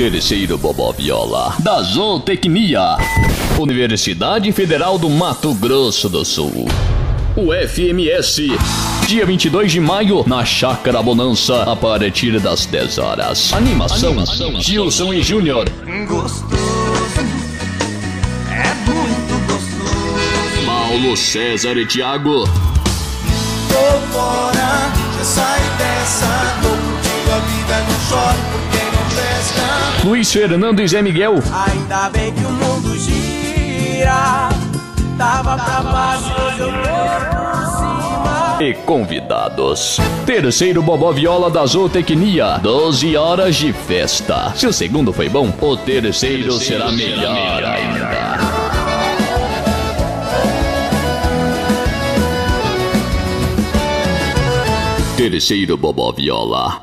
Terceiro Bobó Viola, da Zootecnia, Universidade Federal do Mato Grosso do Sul. O FMS, dia 22 de maio, na Chácara Bonança, a partir das 10 horas. Animação, Gilson e Júnior. Gostoso, é muito gostoso. Paulo César e Thiago. Tô fora, já sai dessa. Tô curtindo a vida, não choro porque não presta. Luiz Fernando e Zé Miguel. Ainda bem que o mundo gira. Tava pra baixo, hoje eu tô por cima. E convidados. Terceiro Bobó Viola da Zootecnia, 12 horas de festa. Se o segundo foi bom, o terceiro será melhor ainda. Terceiro Bobó Viola.